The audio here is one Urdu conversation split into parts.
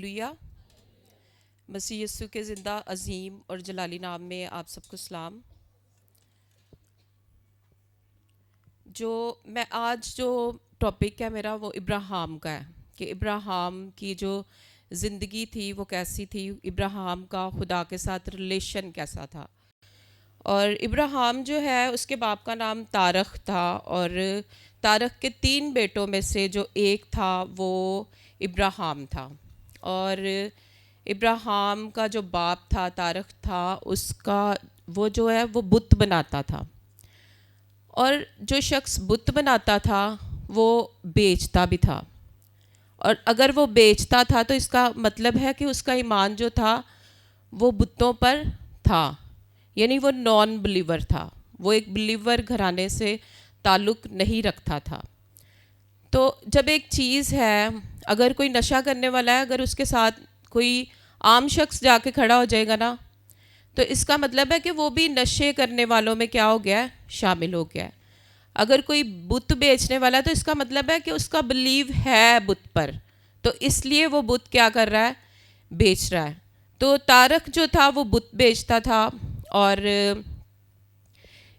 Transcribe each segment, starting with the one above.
ہاللویہ۔ مسیح یسوع کے زندہ عظیم اور جلالی نام میں آپ سب کو سلام۔ جو ٹاپک ہے میرا وہ ابراہیم کا ہے کہ ابراہیم کی جو زندگی تھی وہ کیسی تھی، ابراہیم کا خدا کے ساتھ ریلیشن کیسا تھا۔ اور ابراہیم جو ہے اس کے باپ کا نام تارخ تھا، اور تارخ کے 3 بیٹوں میں سے جو ایک تھا وہ ابراہیم تھا۔ اور ابراہیم کا جو باپ تھا تارخ تھا، اس کا وہ جو ہے وہ بت بناتا تھا، اور جو شخص بت بناتا تھا وہ بیچتا بھی تھا۔ اور اگر وہ بیچتا تھا تو اس کا مطلب ہے کہ اس کا ایمان جو تھا وہ بتوں پر تھا، یعنی وہ نان بلیور تھا، وہ ایک بلیور گھرانے سے تعلق نہیں رکھتا تھا۔ تو جب ایک چیز ہے، اگر کوئی نشہ کرنے والا ہے، اگر اس کے ساتھ کوئی عام شخص جا کے کھڑا ہو جائے گا نا، تو اس کا مطلب ہے کہ وہ بھی نشے کرنے والوں میں کیا ہو گیا ہے، شامل ہو گیا ہے۔ اگر کوئی بت بیچنے والا ہے تو اس کا مطلب ہے کہ اس کا بلیو ہے بت پر، تو اس لیے وہ بت کیا کر رہا ہے، بیچ رہا ہے۔ تو تارخ جو تھا وہ بت بیچتا تھا، اور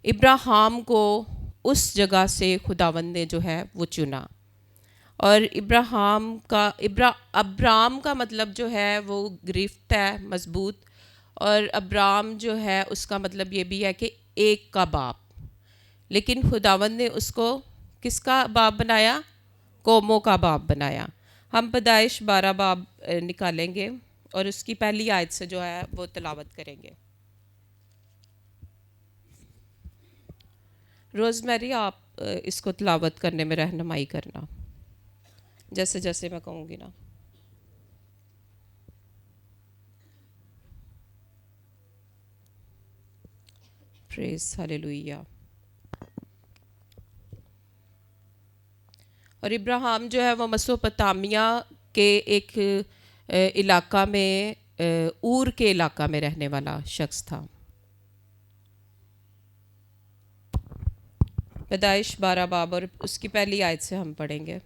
ابراہیم کو اس جگہ سے خداوند نے جو ہے وہ چنا۔ اور ابرام کا مطلب جو ہے وہ گرفت ہے، مضبوط، اور ابرام جو ہے اس کا مطلب یہ بھی ہے کہ ایک کا باپ، لیکن خداوند نے اس کو کس کا باپ بنایا، قوموں کا باپ بنایا۔ ہم پیدائش 12 باب نکالیں گے اور اس کی پہلی آیت سے جو ہے وہ تلاوت کریں گے۔ روزمیری آپ اس کو تلاوت کرنے میں رہنمائی کرنا، جیسے جیسے میں کہوں گی نا۔ پریز ہاللویہ۔ اور ابراہیم جو ہے وہ مسوپتامیہ کے ایک علاقہ میں، اور کے علاقہ میں رہنے والا شخص تھا۔ پیدائش 12 باب اور اس کی پہلی آیت سے ہم پڑھیں گے۔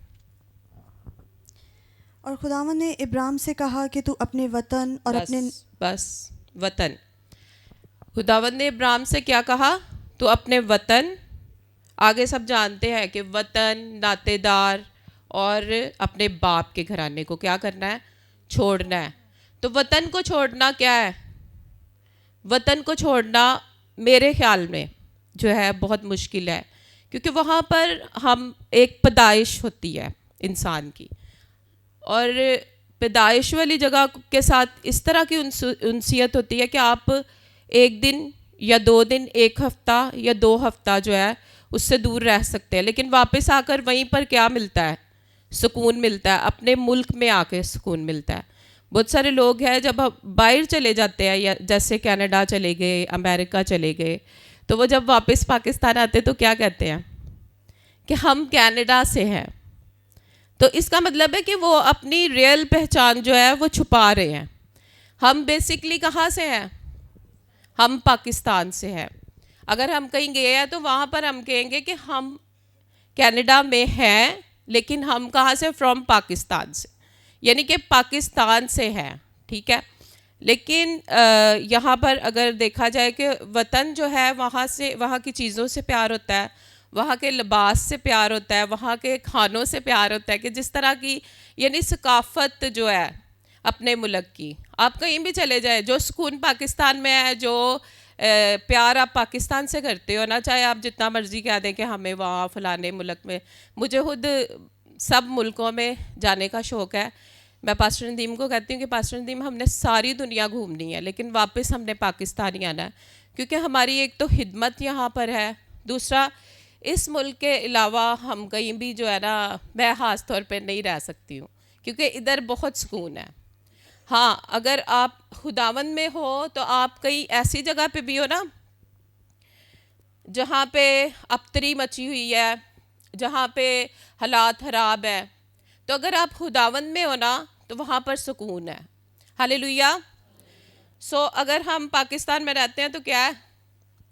اور خداوند نے ابرام سے کہا کہ تو اپنے وطن اور بس وطن، خداوند نے ابرام سے کیا کہا، تو اپنے وطن، آگے سب جانتے ہیں کہ وطن، ناطے دار اور اپنے باپ کے گھرانے کو کیا کرنا ہے، چھوڑنا ہے۔ تو وطن کو چھوڑنا کیا ہے، وطن کو چھوڑنا میرے خیال میں جو ہے بہت مشکل ہے، کیونکہ وہاں پر ہم ایک پیدائش ہوتی ہے انسان کی، اور پیدائش والی جگہ کے ساتھ اس طرح کی انسیت ہوتی ہے کہ آپ ایک دن یا 2 دن، 1 ہفتہ یا 2 ہفتہ جو ہے اس سے دور رہ سکتے ہیں، لیکن واپس آ کر وہیں پر کیا ملتا ہے، سکون ملتا ہے، اپنے ملک میں آ کے سکون ملتا ہے۔ بہت سارے لوگ ہیں جب باہر چلے جاتے ہیں، یا جیسے کینیڈا چلے گئے، امریکہ چلے گئے، تو وہ جب واپس پاکستان آتے تو کیا کہتے ہیں کہ ہم کینیڈا سے ہیں۔ تو اس کا مطلب ہے کہ وہ اپنی ریئل پہچان جو ہے وہ چھپا رہے ہیں۔ ہم بیسکلی کہاں سے ہیں، ہم پاکستان سے ہیں۔ اگر ہم کہیں گئے ہیں تو وہاں پر ہم کہیں گے کہ ہم کینیڈا میں ہیں، لیکن ہم کہاں سے، فرام پاکستان سے، یعنی کہ پاکستان سے ہیں، ٹھیک ہے۔ لیکن یہاں پر اگر دیکھا جائے کہ وطن جو ہے وہاں کی چیزوں سے پیار ہوتا ہے، وہاں کے لباس سے پیار ہوتا ہے، وہاں کے کھانوں سے پیار ہوتا ہے، کہ جس طرح کی یعنی ثقافت جو ہے اپنے ملک کی، آپ کہیں بھی چلے جائیں، جو سکون پاکستان میں ہے، جو پیار آپ پاکستان سے کرتے ہو نا، چاہے آپ جتنا مرضی کہہ دیں کہ ہمیں وہاں فلانے ملک میں، مجھے خود سب ملکوں میں جانے کا شوق ہے۔ میں پاسٹر ندیم کو کہتی ہوں کہ پاسٹر ندیم ہم نے ساری دنیا گھومنی ہے، لیکن واپس ہم نے پاکستان ہی آنا ہے، کیونکہ ہماری ایک تو خدمت یہاں پر ہے، دوسرا اس ملک کے علاوہ ہم کہیں بھی جو ہے نا، میں خاص طور پہ نہیں رہ سکتی ہوں، کیونکہ ادھر بہت سکون ہے۔ ہاں، اگر آپ خداوند میں ہو تو آپ کئی ایسی جگہ پہ بھی ہو نا جہاں پہ ابتری مچی ہوئی ہے، جہاں پہ حالات خراب ہے، تو اگر آپ خداوند میں ہو نا تو وہاں پر سکون ہے۔ ہاللویہ۔ اگر ہم پاکستان میں رہتے ہیں تو کیا ہے،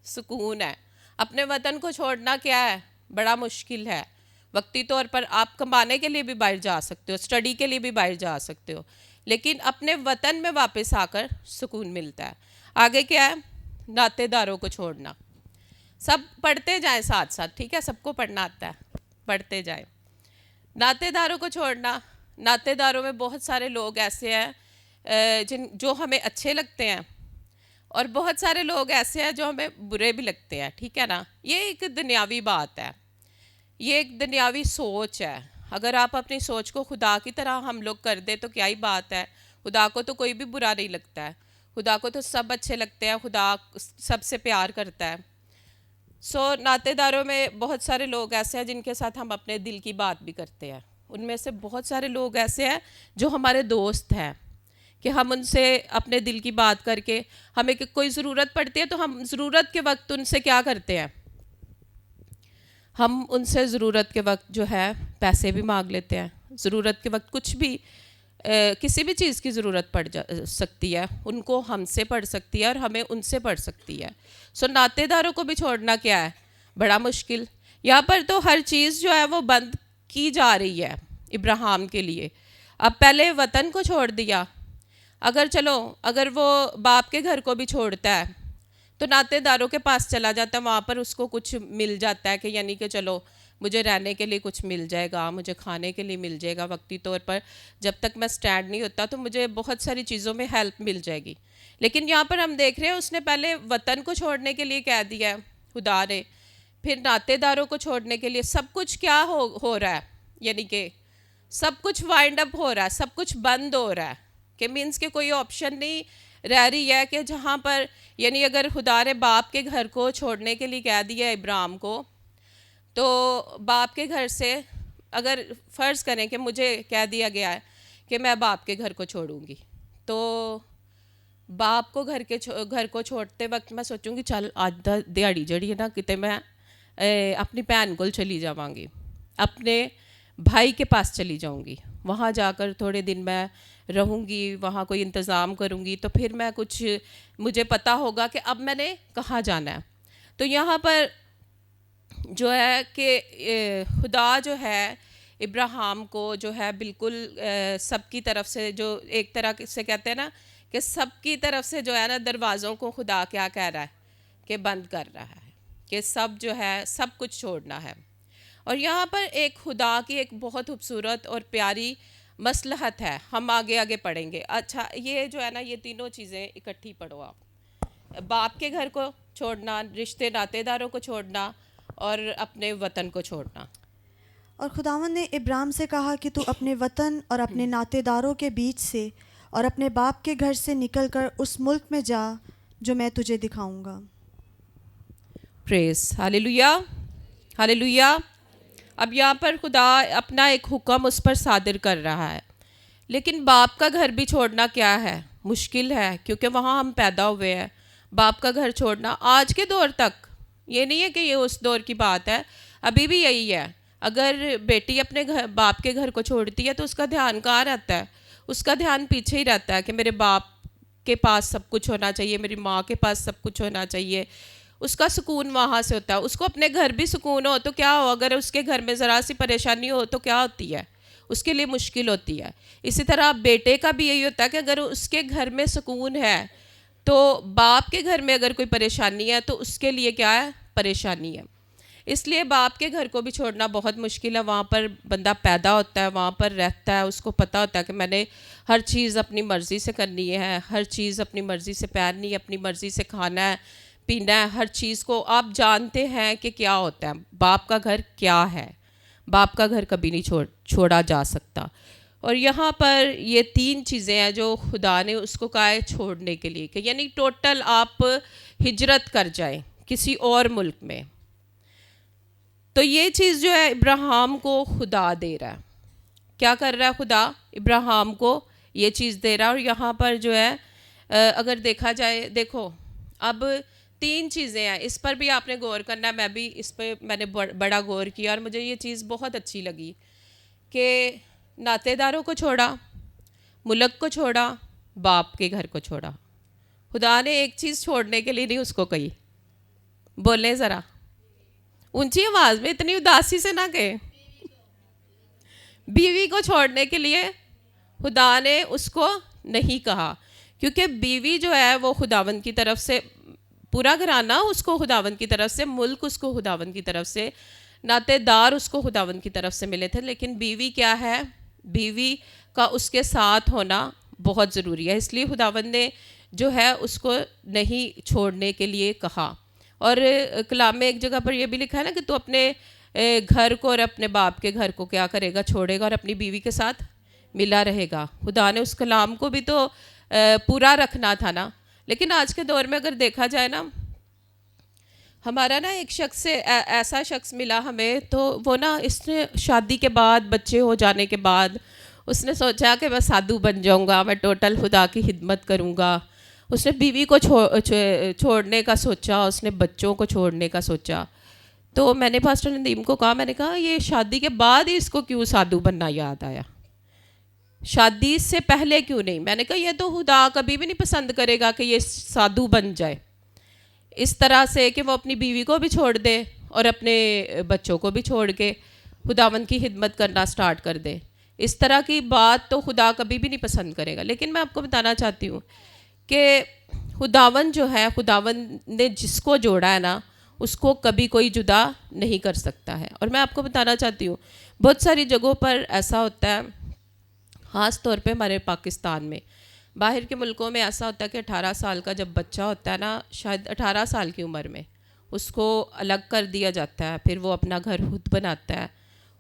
سکون ہے۔ اپنے وطن کو چھوڑنا کیا ہے، بڑا مشکل ہے۔ وقتی طور پر آپ کمانے کے لیے بھی باہر جا سکتے ہو، اسٹڈی کے لیے بھی باہر جا سکتے ہو، لیکن اپنے وطن میں واپس آ کر سکون ملتا ہے. آگے کیا ہے؟ ناطے داروں کو چھوڑنا. سب پڑھتے جائیں ساتھ ساتھ, ٹھیک ہے, سب کو پڑھنا آتا ہے, پڑھتے جائیں. ناطے داروں کو چھوڑنا. ناطے داروں میں بہت سارے لوگ ایسے ہیں جو ہمیں اچھے لگتے ہیں, اور بہت سارے لوگ ایسے ہیں جو ہمیں برے بھی لگتے ہیں, ٹھیک ہے نا. یہ ایک دنیاوی بات ہے, یہ ایک دنیاوی سوچ ہے. اگر آپ اپنی سوچ کو خدا کی طرح ہم لوگ کر دیں تو کیا ہی بات ہے. خدا کو تو کوئی بھی برا نہیں لگتا ہے, خدا کو تو سب اچھے لگتے ہیں, خدا سب سے پیار کرتا ہے. ناطے داروں میں بہت سارے لوگ ایسے ہیں جن کے ساتھ ہم اپنے دل کی بات بھی کرتے ہیں. ان میں سے بہت سارے لوگ ایسے ہیں جو ہمارے دوست ہیں کہ ہم ان سے اپنے دل کی بات کر کے, ہمیں کوئی ضرورت پڑتی ہے تو ہم ضرورت کے وقت ان سے کیا کرتے ہیں, ہم ان سے ضرورت کے وقت جو ہے پیسے بھی مانگ لیتے ہیں. ضرورت کے وقت کچھ بھی کسی بھی چیز کی ضرورت پڑ سکتی ہے, ان کو ہم سے پڑ سکتی ہے اور ہمیں ان سے پڑ سکتی ہے. ناطے داروں کو بھی چھوڑنا کیا ہے, بڑا مشکل. یہاں پر تو ہر چیز جو ہے وہ بند کی جا رہی ہے ابراہیم کے لیے. اب پہلے وطن کو چھوڑ دیا, اگر وہ باپ کے گھر کو بھی چھوڑتا ہے تو ناطے داروں کے پاس چلا جاتا ہے, وہاں پر اس کو کچھ مل جاتا ہے کہ یعنی کہ چلو مجھے رہنے کے لیے کچھ مل جائے گا, مجھے کھانے کے لیے مل جائے گا وقتی طور پر, جب تک میں سٹینڈ نہیں ہوتا تو مجھے بہت ساری چیزوں میں ہیلپ مل جائے گی. لیکن یہاں پر ہم دیکھ رہے ہیں اس نے پہلے وطن کو چھوڑنے کے لیے کہہ دیا ہے خدا نے, پھر ناطے داروں کو چھوڑنے کے لیے. سب کچھ کیا ہو رہا ہے, یعنی کہ سب کچھ وائنڈ اپ ہو رہا ہے, سب کچھ بند ہو رہا ہے, کہ مینس کہ کوئی آپشن نہیں رہ رہی ہے کہ جہاں پر, یعنی اگر خدا نے باپ کے گھر کو چھوڑنے کے لیے کہہ دیا ابراہیم کو, تو باپ کے گھر سے اگر فرض کریں کہ مجھے کہہ دیا گیا ہے کہ میں باپ کے گھر کو چھوڑوں گی, تو باپ کو گھر کو چھوڑتے وقت میں سوچوں گی چل آج دیہڑی جڑی ہے نا, کتے میں اپنی بہن کو چلی جاواں گی, اپنے بھائی کے پاس چلی جاؤں گی, وہاں جا کر تھوڑے دن میں رہوں گی, وہاں کوئی انتظام کروں گی, تو پھر میں کچھ مجھے پتہ ہوگا کہ اب میں نے کہاں جانا ہے. تو یہاں پر جو ہے کہ خدا جو ہے ابراہیم کو جو ہے بالکل سب کی طرف سے, جو ایک طرح سے کہتے ہیں نا کہ سب کی طرف سے جو ہے نا دروازوں کو خدا کیا کہہ رہا ہے کہ بند کر رہا ہے, کہ سب جو ہے سب کچھ چھوڑنا ہے. اور یہاں پر ایک خدا کی ایک بہت خوبصورت اور پیاری مصلحت ہے, ہم آگے آگے پڑھیں گے. اچھا, یہ جو ہے نا یہ تینوں چیزیں اکٹھی پڑھو آپ, باپ کے گھر کو چھوڑنا, رشتے ناطے داروں کو چھوڑنا, اور اپنے وطن کو چھوڑنا. اور خداوند نے ابراہیم سے کہا کہ تو اپنے وطن اور اپنے ناطے داروں کے بیچ سے اور اپنے باپ کے گھر سے نکل کر اس ملک میں جا جو میں تجھے دکھاؤں گا. پریز ہاللویا, ہاللویا. اب یہاں پر خدا اپنا ایک حکم اس پر صادر کر رہا ہے, لیکن باپ کا گھر بھی چھوڑنا کیا ہے, مشکل ہے, کیونکہ وہاں ہم پیدا ہوئے ہیں. باپ کا گھر چھوڑنا آج کے دور تک, یہ نہیں ہے کہ یہ اس دور کی بات ہے, ابھی بھی یہی ہے. اگر بیٹی اپنے باپ کے گھر کو چھوڑتی ہے تو اس کا دھیان کہاں رہتا ہے, اس کا دھیان پیچھے ہی رہتا ہے کہ میرے باپ کے پاس سب کچھ ہونا چاہیے, میری ماں کے پاس سب کچھ ہونا چاہیے. اس کا سکون وہاں سے ہوتا ہے. اس کو اپنے گھر بھی سکون ہو تو کیا ہو, اگر اس کے گھر میں ذرا سی پریشانی ہو تو کیا ہوتی ہے, اس کے لیے مشکل ہوتی ہے. اسی طرح بیٹے کا بھی یہی ہوتا ہے کہ اگر اس کے گھر میں سکون ہے تو باپ کے گھر میں اگر کوئی پریشانی ہے تو اس کے لیے کیا ہے, پریشانی ہے. اس لیے باپ کے گھر کو بھی چھوڑنا بہت مشکل ہے. وہاں پر بندہ پیدا ہوتا ہے, وہاں پر رہتا ہے, اس کو پتہ ہوتا ہے کہ میں نے ہر چیز اپنی مرضی سے کرنی ہے, ہر چیز اپنی مرضی سے پہننی ہے, اپنی مرضی سے کھانا ہے, پینا ہے, ہر چیز کو آپ جانتے ہیں کہ کیا ہوتا ہے. باپ کا گھر کیا ہے, باپ کا گھر کبھی نہیں چھوڑا جا سکتا. اور یہاں پر یہ تین چیزیں ہیں جو خدا نے اس کو کہا ہے چھوڑنے کے لیے, کہ یعنی ٹوٹل آپ ہجرت کر جائیں کسی اور ملک میں. تو یہ چیز جو ہے ابراہیم کو خدا دے رہا ہے. کیا کر رہا ہے خدا, ابراہیم کو یہ چیز دے رہا ہے. اور یہاں پر جو ہے اگر دیکھا جائے, دیکھو اب تین چیزیں ہیں, اس پر بھی آپ نے غور کرنا ہے, میں بھی اس پہ میں نے بڑا غور کیا اور مجھے یہ چیز بہت اچھی لگی کہ ناطے داروں کو چھوڑا, ملک کو چھوڑا, باپ کے گھر کو چھوڑا. خدا نے ایک چیز چھوڑنے کے لیے نہیں اس کو کہی. بولیں ذرا اونچی آواز میں, اتنی اداسی سے نہ کہے. بیوی کو چھوڑنے کے لیے خدا نے اس کو نہیں کہا، کیونکہ بیوی جو ہے وہ خداوند کی طرف سے، پورا گھرانہ اس کو خداوند کی طرف سے، ملک اس کو خداوند کی طرف سے، ناطے دار اس کو خداوند کی طرف سے ملے تھے، لیکن بیوی کیا ہے؟ بیوی کا اس کے ساتھ ہونا بہت ضروری ہے، اس لیے خداوند نے جو ہے اس کو نہیں چھوڑنے کے لیے کہا۔ اور کلام میں ایک جگہ پر یہ بھی لکھا ہے نا کہ تو اپنے گھر کو اور اپنے باپ کے گھر کو کیا کرے گا؟ چھوڑے گا اور اپنی بیوی کے ساتھ ملا رہے گا۔ خدا نے اس کلام کو بھی تو پورا رکھنا تھا نا۔ لیکن آج کے دور میں اگر دیکھا جائے نا، ہمارا نا ایک شخص سے ایسا شخص ملا ہمیں، تو وہ نا اس نے شادی کے بعد، بچے ہو جانے کے بعد اس نے سوچا کہ میں سادھو بن جاؤں گا، میں ٹوٹل خدا کی خدمت کروں گا۔ اس نے بیوی کو چھوڑنے کا سوچا، اس نے بچوں کو چھوڑنے کا سوچا۔ تو میں نے پاسٹر ندیم کو کہا، میں نے کہا یہ شادی کے بعد ہی اس کو کیوں سادھو بننا یاد آیا؟ شادی سے پہلے کیوں نہیں؟ میں نے کہا یہ تو خدا کبھی بھی نہیں پسند کرے گا کہ یہ سادھو بن جائے اس طرح سے کہ وہ اپنی بیوی کو بھی چھوڑ دے اور اپنے بچوں کو بھی چھوڑ کے خداوند کی خدمت کرنا سٹارٹ کر دے۔ اس طرح کی بات تو خدا کبھی بھی نہیں پسند کرے گا۔ لیکن میں آپ کو بتانا چاہتی ہوں کہ خداوند جو ہے، خداوند نے جس کو جوڑا ہے نا، اس کو کبھی کوئی جدا نہیں کر سکتا ہے۔ اور میں آپ کو بتانا چاہتی ہوں، بہت ساری جگہوں پر ایسا ہوتا ہے، خاص طور پہ ہمارے پاکستان میں، باہر کے ملکوں میں ایسا ہوتا ہے کہ 18 سال کا جب بچہ ہوتا ہے نا، شاید 18 سال کی عمر میں اس کو الگ کر دیا جاتا ہے، پھر وہ اپنا گھر خود بناتا ہے،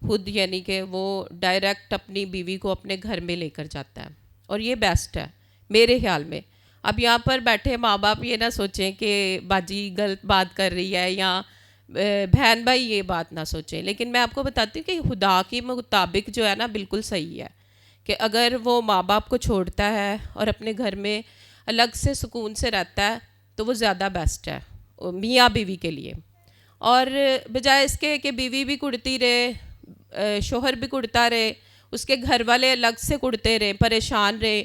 خود، یعنی کہ وہ ڈائریکٹ اپنی بیوی کو اپنے گھر میں لے کر جاتا ہے، اور یہ بیسٹ ہے میرے خیال میں۔ اب یہاں پر بیٹھے ماں باپ یہ نہ سوچیں کہ باجی غلط بات کر رہی ہے یا بہن بھائی یہ بات نہ سوچیں، لیکن میں آپ کو بتاتی ہوں کہ خدا کے مطابق جو ہے نا بالکل صحیح ہے کہ اگر وہ ماں باپ کو چھوڑتا ہے اور اپنے گھر میں الگ سے سکون سے رہتا ہے تو وہ زیادہ بیسٹ ہے میاں بیوی کے لیے، اور بجائے اس کے کہ بیوی بھی کڑتی رہے، شوہر بھی کڑتا رہے، اس کے گھر والے الگ سے کڑتے رہے، پریشان رہے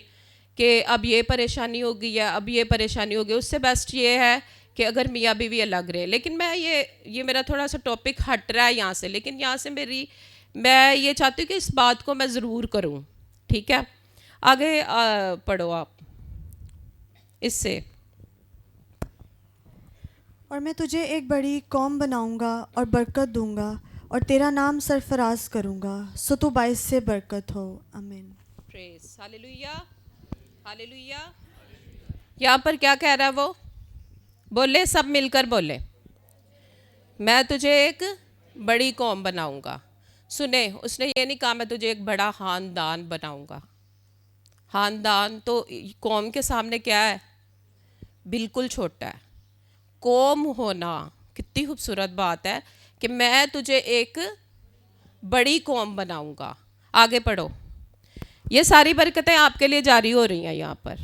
کہ اب یہ پریشانی ہو گئی ہے، اب یہ پریشانی ہو گئی، اس سے بیسٹ یہ ہے کہ اگر میاں بیوی الگ رہے۔ لیکن میں یہ میرا تھوڑا سا ٹاپک ہٹ رہا ہے یہاں سے، لیکن یہاں سے میں یہ چاہتی ہوں کہ اس بات کو میں ضرور کروں، ٹھیک ہے؟ آگے پڑھو آپ اس سے۔ اور میں تجھے ایک بڑی قوم بناؤں گا اور برکت دوں گا اور تیرا نام سرفراز کروں گا، سو تو باعث سے برکت ہو۔ آمین۔ پریز ہاللیلویہ، ہاللیلویہ۔ یہاں پر کیا کہہ رہا ہے وہ؟ بولے، سب مل کر بولے، میں تجھے ایک بڑی قوم بناؤں گا۔ سنے، اس نے یہ نہیں کہا میں تجھے ایک بڑا خاندان بناؤں گا۔ خاندان تو قوم کے سامنے کیا ہے؟ بالکل چھوٹا ہے۔ قوم ہونا کتنی خوبصورت بات ہے کہ میں تجھے ایک بڑی قوم بناؤں گا۔ آگے پڑھو، یہ ساری برکتیں آپ کے لیے جاری ہو رہی ہیں یہاں پر،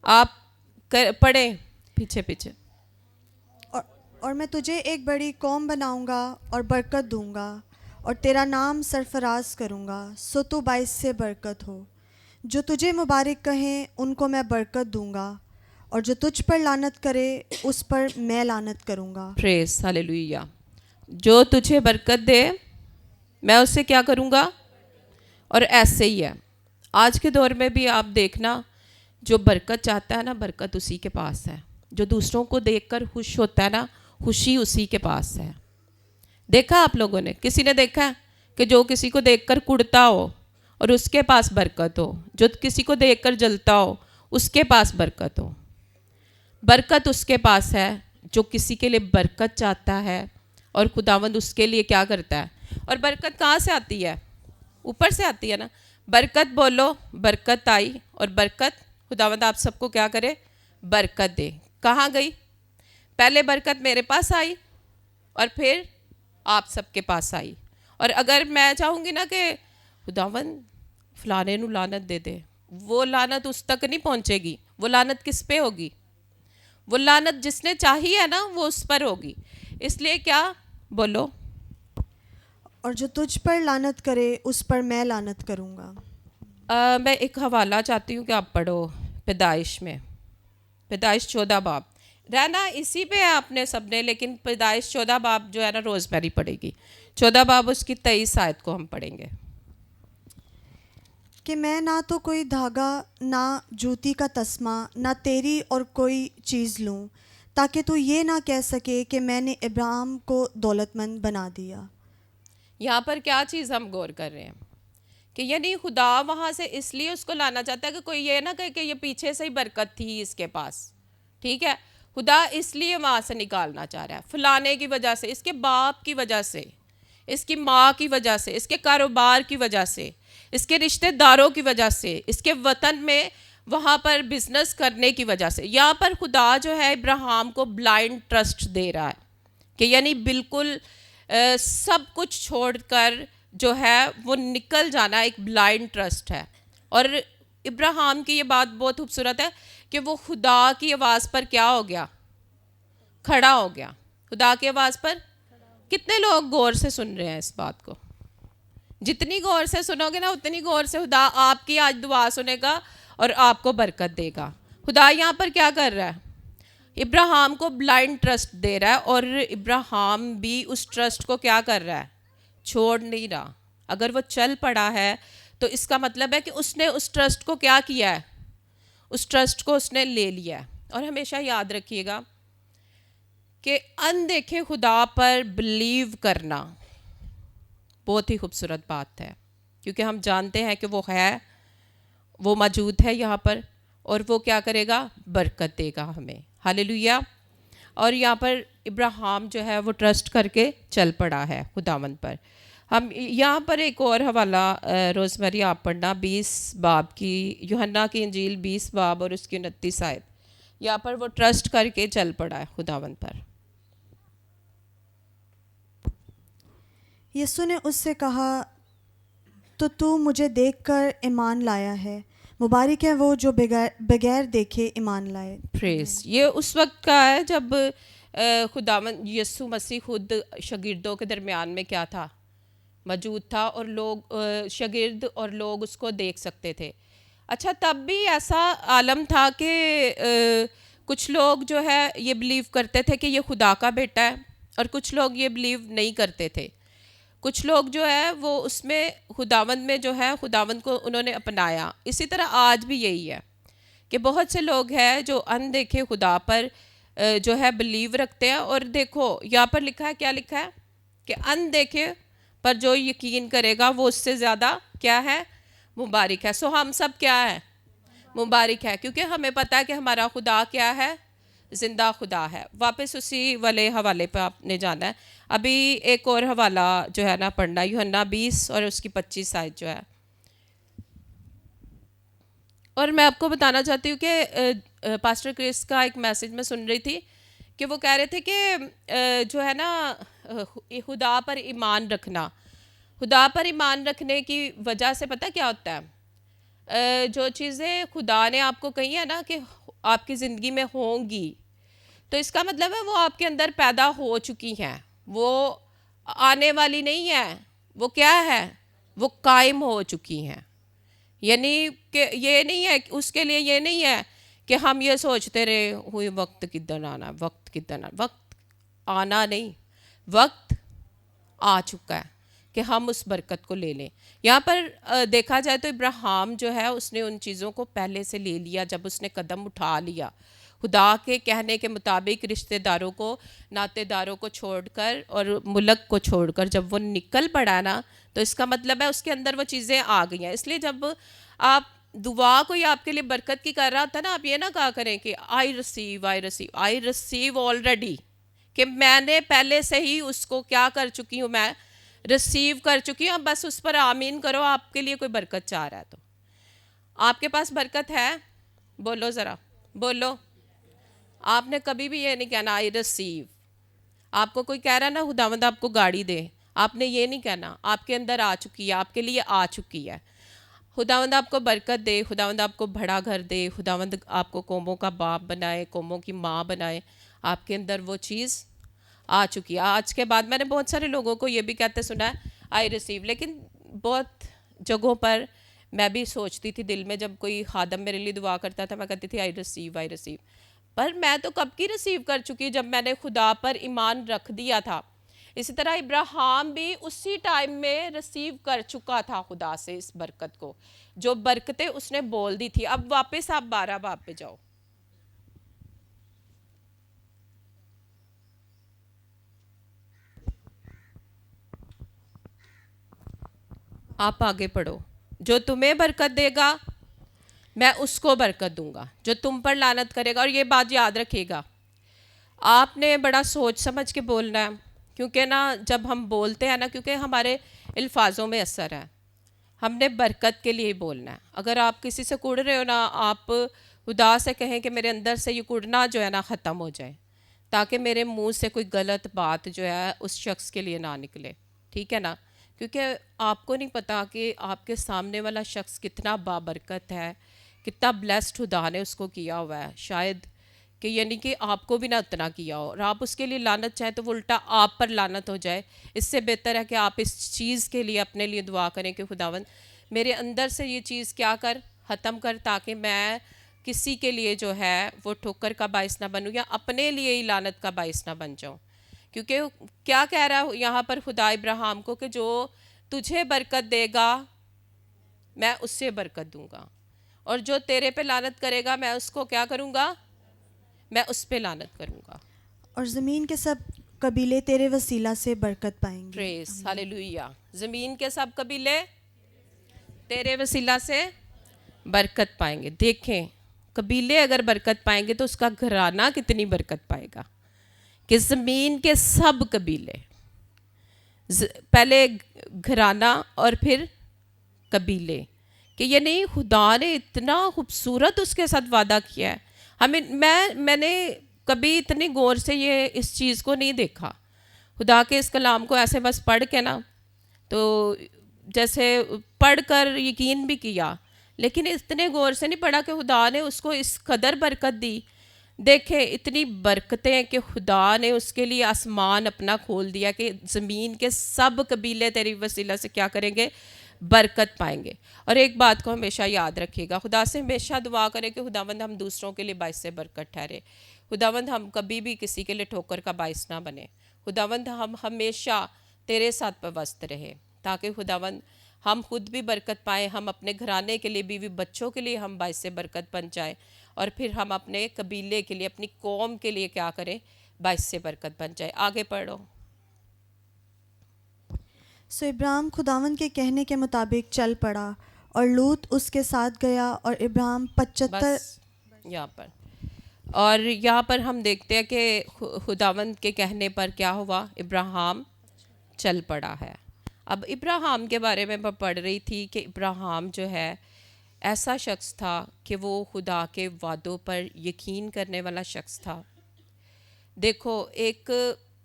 آپ پڑھیں پیچھے پیچھے۔ اور میں تجھے ایک بڑی قوم بناؤں گا اور برکت دوں گا اور تیرا نام سرفراز کروں گا، سو تو باعث سے برکت ہو۔ جو تجھے مبارک کہیں ان کو میں برکت دوں گا، اور جو تجھ پر لعنت کرے اس پر میں لعنت کروں گا۔ پریز ہاللیلویہ۔ جو تجھے برکت دے میں اسے کیا کروں گا؟ اور ایسے ہی ہے آج کے دور میں بھی، آپ دیکھنا جو برکت چاہتا ہے نا، برکت اسی کے پاس ہے۔ جو دوسروں کو دیکھ کر خوش ہوتا ہے نا، خوشی اسی کے پاس ہے۔ دیکھا آپ لوگوں نے؟ کسی نے دیکھا ہے کہ جو کسی کو دیکھ کر کڑتا ہو اور اس کے پاس برکت ہو؟ جو کسی کو دیکھ کر جلتا ہو اس کے پاس برکت ہو؟ برکت اس کے پاس ہے جو کسی کے لیے برکت چاہتا ہے، اور خداوند اس کے لیے کیا کرتا ہے۔ اور برکت کہاں سے آتی ہے؟ اوپر سے آتی ہے نا۔ برکت بولو، برکت آئی، اور برکت خداوند آپ سب کو کیا کرے؟ برکت دے۔ کہاں گئی؟ پہلے برکت میرے پاس آئی اور پھر آپ سب کے پاس آئی۔ اور اگر میں چاہوں گی نا کہ خداوند فلانے نو لعنت دے دے، وہ لعنت اس تک نہیں پہنچے گی۔ وہ لعنت کس پہ ہوگی؟ وہ لعنت جس نے چاہی ہے نا، وہ اس پر ہوگی۔ اس لیے کیا بولو؟ اور جو تجھ پر لعنت کرے اس پر میں لعنت کروں گا۔ میں ایک حوالہ چاہتی ہوں کہ آپ پڑھو پیدائش میں، پیدائش 14 باب، رہنا اسی پہ ہے آپ نے سب نے، لیکن پیدائش 14 باب جو ہے نا روز میری پڑھے گی۔ 14 باب اس کی 23 آیت کو ہم پڑھیں گے۔ کہ میں نہ تو کوئی دھاگا نہ جوتی کا تسمہ نہ تیری اور کوئی چیز لوں تاکہ تو یہ نہ کہہ سکے کہ میں نے ابراہیم کو دولت مند بنا دیا. یہاں پر کیا چیز ہم غور کر رہے ہیں کہ یعنی خدا وہاں سے اس لیے اس کو لانا چاہتا ہے کہ کوئی یہ نہ کہے کہ یہ پیچھے سے ہی برکت تھی اس کے پاس. ٹھیک ہے, خدا اس لیے وہاں سے نکالنا چاہ رہا ہے, فلانے کی وجہ سے, اس کے باپ کی وجہ سے, اس کی ماں کی وجہ سے, اس کے کاروبار کی وجہ سے, اس کے رشتہ داروں کی وجہ سے, اس کے وطن میں وہاں پر بزنس کرنے کی وجہ سے. یہاں پر خدا جو ہے ابراہیم کو بلائنڈ ٹرسٹ دے رہا ہے کہ یعنی بالکل سب کچھ چھوڑ کر جو ہے وہ نکل جانا ایک بلائنڈ ٹرسٹ ہے. اور ابراہیم کی یہ بات بہت خوبصورت ہے کہ وہ خدا کی آواز پر کیا ہو گیا, کھڑا ہو گیا. خدا کی آواز پر کتنے لوگ غور سے سن رہے ہیں اس بات کو؟ جتنی غور سے سنو گے نا اتنی غور سے خدا آپ کی آج دعا سنے گا اور آپ کو برکت دے گا. خدا یہاں پر کیا کر رہا ہے, ابراہیم کو بلائنڈ ٹرسٹ دے رہا ہے, اور ابراہیم بھی اس ٹرسٹ کو کیا کر رہا ہے, چھوڑ نہیں رہا. اگر وہ چل پڑا ہے تو اس کا مطلب ہے کہ اس نے اس ٹرسٹ کو کیا کیا ہے, اس ٹرسٹ کو اس نے لے لیا ہے. اور ہمیشہ یاد رکھیے گا کہ اندیکھے خدا پر بلیو کرنا بہت ہی خوبصورت بات ہے, کیونکہ ہم جانتے ہیں کہ وہ ہے, وہ موجود ہے یہاں پر, اور وہ کیا کرے گا, برکت دے گا ہمیں. ہاللیلویا. اور یہاں پر ابراہیم جو ہے وہ ٹرسٹ کر کے چل پڑا ہے خداوند پر. ہم یہاں پر ایک اور حوالہ روزمیری آپ پڑھنا 20 باب کی, یوحنا کی انجیل 20 باب اور اس کی 29 آیت. یہاں پر وہ ٹرسٹ کر کے چل پڑا ہے خداوند پر. یسوع نے اس سے کہا تو مجھے دیکھ کر ایمان لایا ہے, مبارک ہے وہ جو بغیر دیکھے ایمان لائے. پریز. یہ اس وقت کا ہے جب خداوند یسوع مسیح خود شاگردوں کے درمیان میں کیا تھا, موجود تھا, اور لوگ شاگرد اور لوگ اس کو دیکھ سکتے تھے. اچھا, تب بھی ایسا عالم تھا کہ کچھ لوگ جو ہے یہ بلیو کرتے تھے کہ یہ خدا کا بیٹا ہے, اور کچھ لوگ یہ بلیو نہیں کرتے تھے. کچھ لوگ جو ہے وہ اس میں خداوند میں جو ہے خداوند کو انہوں نے اپنایا. اسی طرح آج بھی یہی ہے کہ بہت سے لوگ ہیں جو اندیکھے خدا پر جو ہے بلیو رکھتے ہیں. اور دیکھو یہاں پر لکھا ہے, کیا لکھا ہے کہ اندیکھے پر جو یقین کرے گا وہ اس سے زیادہ کیا ہے, مبارک ہے. سو ہم سب کیا ہے, مبارک ہے, کیونکہ ہمیں پتہ ہے کہ ہمارا خدا کیا ہے, زندہ خدا ہے. واپس اسی والے حوالے پہ آپ نے جانا ہے. ابھی ایک اور حوالہ جو ہے نا پڑھنا, یوحنا 20 اور اس کی 25 آیت جو ہے. اور میں آپ کو بتانا چاہتی ہوں کہ پاسٹر کرس کا ایک میسج میں سن رہی تھی کہ وہ کہہ رہے تھے کہ جو ہے نا خدا پر ایمان رکھنا, خدا پر ایمان رکھنے کی وجہ سے پتہ کیا ہوتا ہے, جو چیزیں خدا نے آپ کو کہی ہے نا کہ آپ کی زندگی میں ہوں گی, تو اس کا مطلب ہے وہ آپ کے اندر پیدا ہو چکی ہیں, وہ آنے والی نہیں ہے, وہ کیا ہے, وہ قائم ہو چکی ہیں. یعنی کہ یہ نہیں ہے, اس کے لیے یہ نہیں ہے کہ ہم یہ سوچتے رہے ہوئے وقت کدھر آنا, وقت کدھر آنا. وقت آنا نہیں, وقت آ چکا ہے کہ ہم اس برکت کو لے لیں. یہاں پر دیکھا جائے تو ابراہیم جو ہے اس نے ان چیزوں کو پہلے سے لے لیا جب اس نے قدم اٹھا لیا. خدا کے کہنے کے مطابق رشتہ داروں کو, ناطے داروں کو چھوڑ کر اور ملک کو چھوڑ کر جب وہ نکل پڑا نا, تو اس کا مطلب ہے اس کے اندر وہ چیزیں آ گئی ہیں. اس لیے جب آپ دعا کوئی آپ کے لیے برکت کی کر رہا تھا نا, آپ یہ نہ کہا کریں کہ آئی ریسیو آلریڈی, کہ میں نے پہلے سے ہی اس کو کیا کر چکی ہوں, میں ریسیو کر چکی ہوں, بس اس پر آمین کرو. آپ کے لیے کوئی برکت چاہ رہا ہے تو آپ کے پاس برکت ہے, بولو ذرا بولو. آپ نے کبھی بھی یہ نہیں کہنا آئی ریسیو. آپ کو کوئی کہہ رہا ہے نا خداوند آپ کو گاڑی دے, آپ نے یہ نہیں کہنا, آپ کے اندر آ چکی ہے, آپ کے لیے آ چکی ہے. خداوند آپ کو برکت دے, خداوند آپ کو بڑا گھر دے, خداوند آپ کو قوموں کا باپ بنائے, قوموں کی ماں بنائے, آپ کے اندر وہ چیز آ چکی ہے. آج کے بعد میں نے بہت سارے لوگوں کو یہ بھی کہتے سنا ہے آئی ریسیو, لیکن بہت جگہوں پر میں بھی سوچتی تھی دل میں, جب کوئی خادم میرے لیے دعا کرتا تھا میں کہتی تھی آئی ریسیو. پر میں تو کب کی ریسیو کر چکی جب میں نے خدا پر ایمان رکھ دیا تھا. اسی طرح ابراہیم بھی اسی ٹائم میں ریسیو کر چکا تھا خدا سے اس برکت کو، جو برکتیں اس نے بول دی تھی۔ اب واپس آپ 12 باب پہ جاؤ، آپ آگے پڑھو۔ جو تمہیں برکت دے گا میں اس کو برکت دوں گا، جو تم پر لعنت کرے گا، اور یہ بات یاد رکھیے گا، آپ نے بڑا سوچ سمجھ کے بولنا ہے، کیونکہ نا جب ہم بولتے ہیں نا، کیونکہ ہمارے الفاظوں میں اثر ہے، ہم نے برکت کے لیے بولنا ہے۔ اگر آپ کسی سے کڑ رہے ہو نا، آپ خدا سے کہیں کہ میرے اندر سے یہ کڑنا جو ہے نا ختم ہو جائے، تاکہ میرے منہ سے کوئی غلط بات جو ہے اس شخص کے لیے نہ نکلے، ٹھیک ہے نا؟ کیونکہ آپ کو نہیں پتا کہ آپ کے سامنے والا شخص کتنا بابرکت ہے، کتنا بلیسڈ خدا نے اس کو کیا ہوا ہے، شاید کہ یعنی کہ آپ کو بھی نہ اتنا کیا ہو، اور آپ اس کے لیے لعنت چاہیں تو وہ الٹا آپ پر لعنت ہو جائے۔ اس سے بہتر ہے کہ آپ اس چیز کے لیے اپنے لیے دعا کریں کہ خداوند میرے اندر سے یہ چیز کیا کر، ختم کر، تاکہ میں کسی کے لیے جو ہے وہ ٹھوکر کا باعث نہ بنوں، یا اپنے لیے ہی لعنت کا باعث نہ بن جاؤں۔ کیونکہ کیا کہہ رہا ہے یہاں پر خدا ابراہیم کو کہ جو تجھے برکت دے گا میں اس سے برکت دوں گا، اور جو تیرے پہ لعنت کرے گا میں اس کو کیا کروں گا، میں اس پہ لعنت کروں گا۔ اور زمین کے سب قبیلے تیرے وسیلہ سے برکت پائیں گے۔ پریز ہاللیلویہ۔ زمین کے سب قبیلے تیرے وسیلہ سے برکت پائیں گے۔ دیکھیں قبیلے اگر برکت پائیں گے تو اس کا گھرانہ کتنی برکت پائے گا، کہ زمین کے سب قبیلے، پہلے گھرانہ اور پھر قبیلے، کہ یہ نہیں خدا نے اتنا خوبصورت اس کے ساتھ وعدہ کیا ہے۔ ہمیں میں نے کبھی اتنی غور سے یہ اس چیز کو نہیں دیکھا، خدا کے اس کلام کو ایسے بس پڑھ کے نا، تو جیسے پڑھ کر یقین بھی کیا، لیکن اتنے غور سے نہیں پڑھا کہ خدا نے اس کو اس قدر برکت دی۔ دیکھیں اتنی برکتیں کہ خدا نے اس کے لیے آسمان اپنا کھول دیا کہ زمین کے سب قبیلے تیری وسیلہ سے کیا کریں گے، برکت پائیں گے۔ اور ایک بات کو ہمیشہ یاد رکھیے گا، خدا سے ہمیشہ دعا کریں کہ خداوند ہم دوسروں کے لیے باعث برکت ٹھہرے، خداوند ہم کبھی بھی کسی کے لیے ٹھوکر کا باعث نہ بنے، خداوند ہم ہمیشہ تیرے ساتھ پیوست رہے، تاکہ خداوند ہم خود بھی برکت پائیں، ہم اپنے گھرانے کے لیے، بیوی بچوں کے لیے ہم باعث برکت بن جائیں، اور پھر ہم اپنے قبیلے کے لیے، اپنی قوم کے لیے کیا کریں، باعث برکت بن جائے۔ آگے پڑھو۔ سو ابراہیم خداوند کے کہنے کے مطابق چل پڑا، اور لوط اس کے ساتھ گیا، اور ابراہیم 75۔ بس یہاں پر، اور یہاں پر ہم دیکھتے ہیں کہ خداوند کے کہنے پر کیا ہوا، ابراہیم چل پڑا ہے۔ اب ابراہیم کے بارے میں پڑھ رہی تھی کہ ابراہیم جو ہے ایسا شخص تھا کہ وہ خدا کے وعدوں پر یقین کرنے والا شخص تھا۔ دیکھو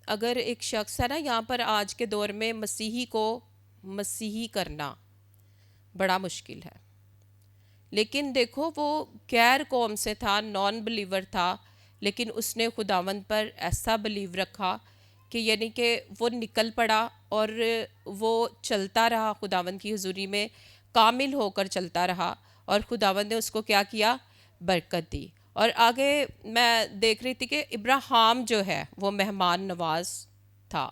اگر ایک شخص ہے نا، یہاں پر آج کے دور میں مسیحی کو مسیحی کرنا بڑا مشکل ہے، لیکن دیکھو وہ غیر قوم سے تھا، نان بلیور تھا، لیکن اس نے خداوند پر ایسا بلیو رکھا کہ یعنی کہ وہ نکل پڑا، اور وہ چلتا رہا خداوند کی حضوری میں، کامل ہو کر چلتا رہا، اور خداوند نے اس کو کیا کیا، برکت دی۔ اور آگے میں دیکھ رہی تھی کہ ابراہیم جو ہے وہ مہمان نواز تھا۔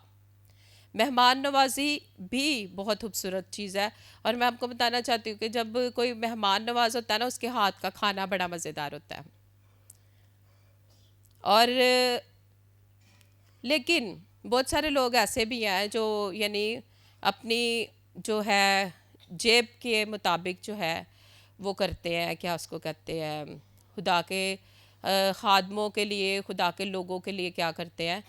مہمان نوازی بھی بہت خوبصورت چیز ہے، اور میں آپ کو بتانا چاہتی ہوں کہ جب کوئی مہمان نواز ہوتا ہے نا، اس کے ہاتھ کا کھانا بڑا مزیدار ہوتا ہے۔ اور لیکن بہت سارے لوگ ایسے بھی ہیں جو یعنی اپنی جو ہے جیب کے مطابق جو ہے وہ کرتے ہیں، کیا اس کو کہتے ہیں، خدا کے خادموں کے لیے، خدا کے لوگوں کے لیے کیا کرتے ہیں،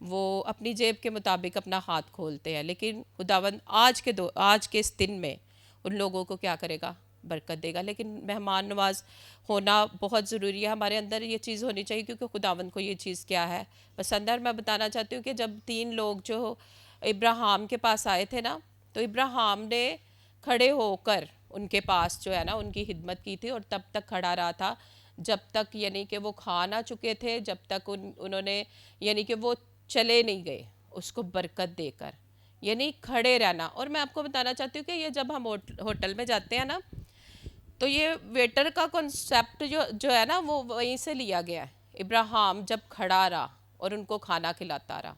وہ اپنی جیب کے مطابق اپنا ہاتھ کھولتے ہیں، لیکن خداوند آج کے اس دن میں ان لوگوں کو کیا کرے گا، برکت دے گا۔ لیکن مہمان نواز ہونا بہت ضروری ہے، ہمارے اندر یہ چیز ہونی چاہیے، کیونکہ خداوند کو یہ چیز کیا ہے پسند ہے۔ میں بتانا چاہتی ہوں کہ جب 3 لوگ جو ابراہیم کے پاس آئے تھے نا، تو ابراہیم نے کھڑے ہو کر ان کے پاس جو ہے نا ان کی خدمت کی تھی، اور تب تک کھڑا رہا تھا جب تک یعنی کہ وہ کھا نہ چکے تھے، جب تک انہوں نے یعنی کہ وہ چلے نہیں گئے اس کو برکت دے کر، یعنی کھڑے رہنا۔ اور میں آپ کو بتانا چاہتی ہوں کہ یہ جب ہم ہوٹل میں جاتے ہیں نا، تو یہ ویٹر کا کنسیپٹ جو ہے نا وہ وہیں سے لیا گیا ہے۔ ابراہیم جب کھڑا رہا اور ان کو کھانا کھلاتا رہا،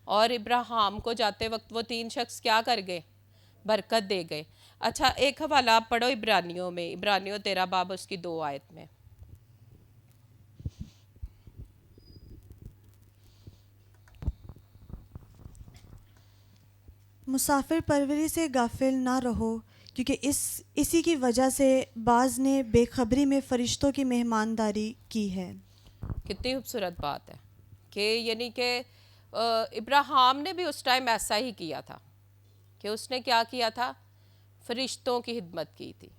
اور ابراہیم کو جاتے وقت وہ 3 شخص کیا کر گئے؟ برکت دے گئے. اچھا ایک حوالہ آپ پڑھو عبرانیوں میں، عبرانیوں 13 باب اس کی 2 آیت میں. مسافر پروری سے غافل نہ رہو، کیونکہ اسی کی وجہ سے بعض نے بے خبری میں فرشتوں کی مہمانداری کی ہے. کتنی خوبصورت بات ہے کہ یعنی کہ ابراہیم نے بھی اس ٹائم ایسا ہی کیا تھا کہ اس نے کیا کیا تھا؟ فرشتوں کی خدمت کی تھی.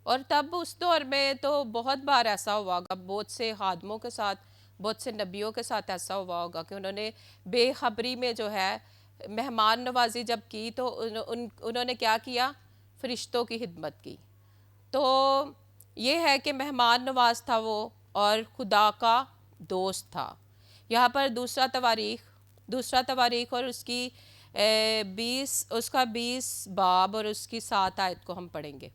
اور تب اس دور میں تو بہت بار ایسا ہوا ہوگا، بہت سے خادموں کے ساتھ، بہت سے نبیوں کے ساتھ ایسا ہوا ہوگا کہ انہوں نے بے خبری میں جو ہے مہمان نوازی جب کی تو انہوں نے کیا کیا؟ فرشتوں کی خدمت کی. تو یہ ہے کہ مہمان نواز تھا وہ اور خدا کا دوست تھا. یہاں پر دوسرا تواریخ اور اس کی 20 باب اور اس کی 7 آیت کو ہم پڑھیں گے.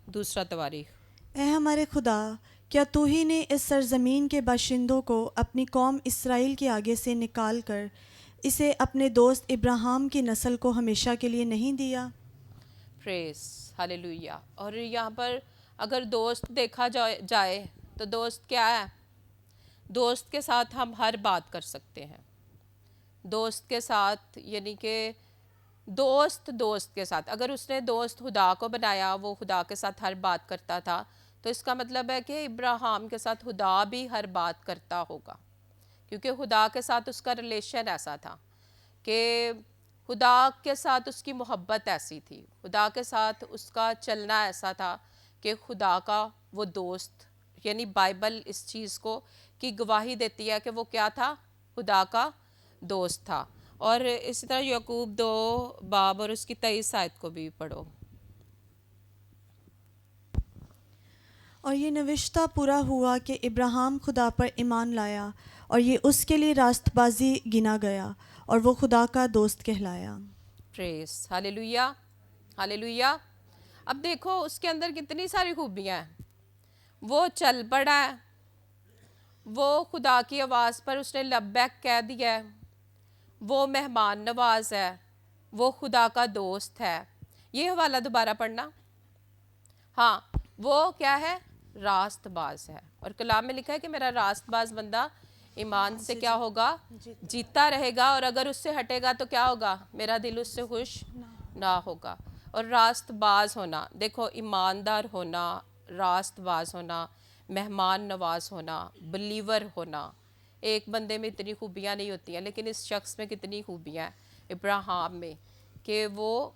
دوسرا تواریخ. اے ہمارے خدا، کیا تو ہی نے اس سرزمین کے باشندوں کو اپنی قوم اسرائیل کے آگے سے نکال کر اسے اپنے دوست ابراہیم کی نسل کو ہمیشہ کے لیے نہیں دیا؟ پریز ہاللیلویہ. اور یہاں پر اگر دوست دیکھا جائے تو دوست کیا ہے؟ دوست کے ساتھ ہم ہر بات کر سکتے ہیں. دوست کے ساتھ یعنی کہ دوست کے ساتھ، اگر اس نے دوست خدا کو بنایا، وہ خدا کے ساتھ ہر بات کرتا تھا، تو اس کا مطلب ہے کہ ابراہیم کے ساتھ خدا بھی ہر بات کرتا ہوگا، کیونکہ خدا کے ساتھ اس کا ریلیشن ایسا تھا کہ خدا کے ساتھ اس کی محبت ایسی تھی، خدا کے ساتھ اس کا چلنا ایسا تھا کہ خدا کا وہ دوست. یعنی بائبل اس چیز کو کی گواہی دیتی ہے کہ وہ کیا تھا؟ خدا کا دوست تھا. اور اسی طرح یعقوب 2 باب اور اس کی 23 آیت کو بھی پڑھو. اور یہ نوشتہ پورا ہوا کہ ابراہیم خدا پر ایمان لایا، اور یہ اس کے لیے راست بازی گنا گیا، اور وہ خدا کا دوست کہلایا. پریز ہاللیلویہ ہاللیلویہ. اب دیکھو اس کے اندر کتنی ساری خوبیاں ہیں. وہ چل پڑا ہے، وہ خدا کی آواز پر اس نے لبیک کہہ دیا ہے، وہ مہمان نواز ہے، وہ خدا کا دوست ہے. یہ حوالہ دوبارہ پڑھنا. ہاں وہ کیا ہے؟ راست باز ہے. اور کلام میں لکھا ہے کہ میرا راست باز بندہ ایمان سے کیا ہوگا؟ جیتا رہے گا. اور اگر اس سے ہٹے گا تو کیا ہوگا؟ میرا دل اس سے خوش نہ ہوگا. اور راست باز ہونا، دیکھو ایماندار ہونا، راست باز ہونا، مہمان نواز ہونا، بلیور ہونا. ایک بندے میں اتنی خوبیاں نہیں ہوتی ہیں، لیکن اس شخص میں کتنی خوبیاں ہیں ابراہیم میں، کہ وہ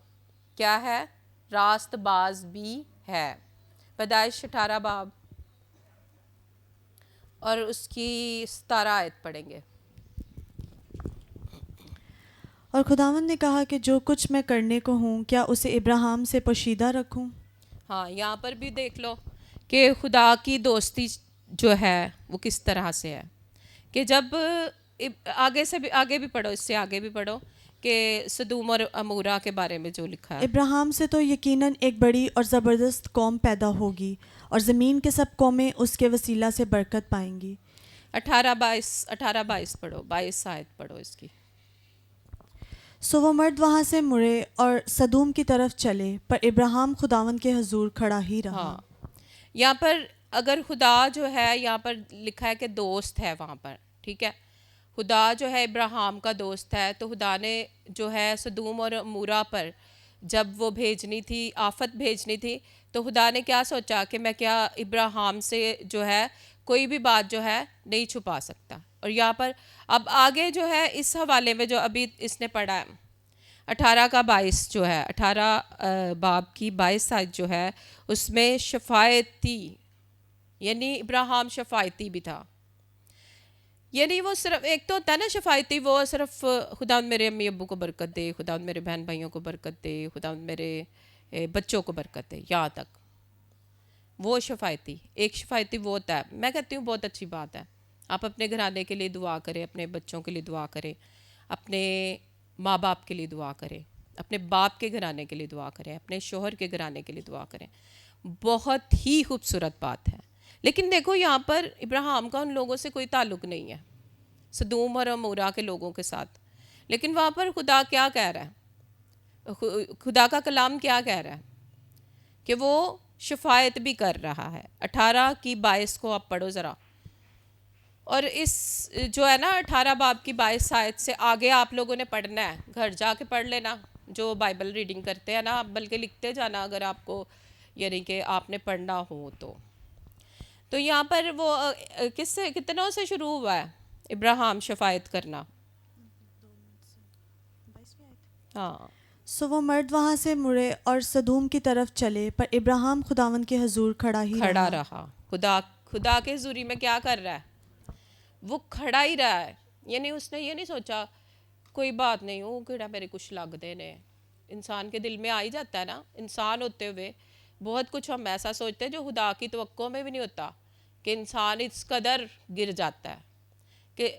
کیا ہے؟ راست باز بھی ہے. پیدائش 18 باب اور اس کی 17 آیت پڑھیں گے. اور خداوند نے کہا کہ جو کچھ میں کرنے کو ہوں، کیا اسے ابراہیم سے پوشیدہ رکھوں؟ ہاں یہاں پر بھی دیکھ لو کہ خدا کی دوستی جو ہے وہ کس طرح سے ہے. کہ جب آگے بھی پڑھو، اس سے آگے بھی پڑھو کہ سدوم اور عمورہ کے بارے میں جو لکھا ہے. ابراہیم سے تو یقیناً ایک بڑی اور زبردست قوم پیدا ہوگی، اور زمین کے سب قومیں اس کے وسیلہ سے برکت پائیں گی. 18-22 پڑھو، 22 آیت پڑھو اس کی. سو وہ مرد وہاں سے مڑے اور سدوم کی طرف چلے، پر ابراہیم خداوند کے حضور کھڑا ہی رہا. ہاں یہاں پر اگر خدا جو ہے یہاں پر لکھا ہے کہ دوست ہے وہاں پر، ٹھیک ہے، خدا جو ہے ابراہیم کا دوست ہے، تو خدا نے جو ہے سدوم اور عمورہ پر جب وہ بھیجنی تھی، آفت بھیجنی تھی، تو خدا نے کیا سوچا کہ میں کیا ابراہیم سے جو ہے کوئی بھی بات جو ہے نہیں چھپا سکتا. اور یہاں پر اب آگے جو ہے اس حوالے میں جو ابھی اس نے پڑھا ہے 18 کا 22 جو ہے، 18 باب کی 22 آیت جو ہے اس میں شفاعتی، یعنی ابراہیم شفاعتی بھی تھا. یعنی وہ صرف ایک تو ہوتا ہے نا شفاعتی، وہ صرف خدا میرے امی ابو کو برکت دے، خدا میرے بہن بھائیوں کو برکت دے، خدا میرے بچوں کو برکت دے، یہاں تک وہ شفاعتی. ایک شفاعتی وہ ہوتا ہے، میں کہتی ہوں بہت اچھی بات ہے. آپ اپنے گھرانے کے لیے دعا کریں، اپنے بچوں کے لیے دعا کریں، اپنے ماں باپ کے لیے دعا کریں، اپنے باپ کے گھرانے کے لیے دعا کریں، اپنے شوہر کے گھرانے کے لیے دعا کریں. بہت ہی خوبصورت بات ہے. لیکن دیکھو یہاں پر ابراہیم کا ان لوگوں سے کوئی تعلق نہیں ہے. سدوم اور عمورہ کے لوگوں کے ساتھ. لیکن وہاں پر خدا کیا کہہ رہا ہے؟ خدا کا کلام کیا کہہ رہا ہے؟ کہ وہ شفاعت بھی کر رہا ہے. 18 کی 22 کو آپ پڑھو ذرا. اور اس جو ہے نا 18 باب کی 22 آیت سے آگے آپ لوگوں نے پڑھنا ہے, گھر جا کے پڑھ لینا جو بائبل ریڈنگ کرتے ہیں نا, آپ بلکہ لکھتے جانا اگر آپ کو یعنی کہ آپ نے پڑھنا ہو تو. تو یہاں پر وہ کس سے کتنوں سے شروع ہوا ہے ابراہیم شفاعت کرنا؟ ہاں. سو وہ مرد وہاں سے مڑے اور سدوم کی طرف چلے, پر ابراہیم خداوند کے حضور کھڑا رہا. خدا کے حضوری میں کیا کر رہا ہے؟ وہ کھڑا ہی رہا ہے. یعنی اس نے یہ نہیں سوچا کوئی بات نہیں وہ کیڑا میرے کچھ لگ دینے. انسان کے دل میں آ ہی جاتا ہے نا, انسان ہوتے ہوئے بہت کچھ ہم ایسا سوچتے ہیں جو خدا کی توقع میں بھی نہیں ہوتا, کہ انسان اس قدر گر جاتا ہے. کہ